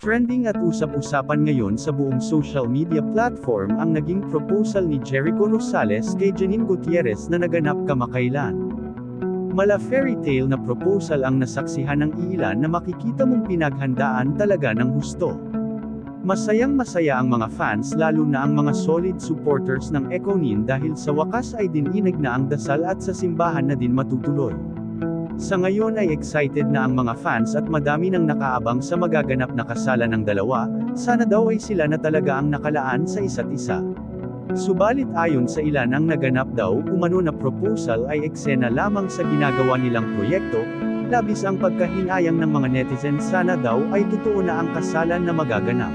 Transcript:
Trending at usap-usapan ngayon sa buong social media platform ang naging proposal ni Jericho Rosales kay Janine Gutierrez na naganap kamakailan. Mala fairy tale na proposal ang nasaksihan ng ilan na makikita mong pinaghandaan talaga ng husto. Masayang-masaya ang mga fans lalo na ang mga solid supporters ng Ekonin dahil sa wakas ay dininig na ang dasal at sa simbahan na din matutuloy. Sa ngayon ay excited na ang mga fans at madami nang nakaabang sa magaganap na kasalan ng dalawa, sana daw ay sila na talaga ang nakalaan sa isa't isa. Subalit ayon sa ilan ang naganap daw umano na proposal ay eksena lamang sa ginagawa nilang proyekto, labis ang pagkahinayang ng mga netizens sana daw ay totoo na ang kasalan na magaganap.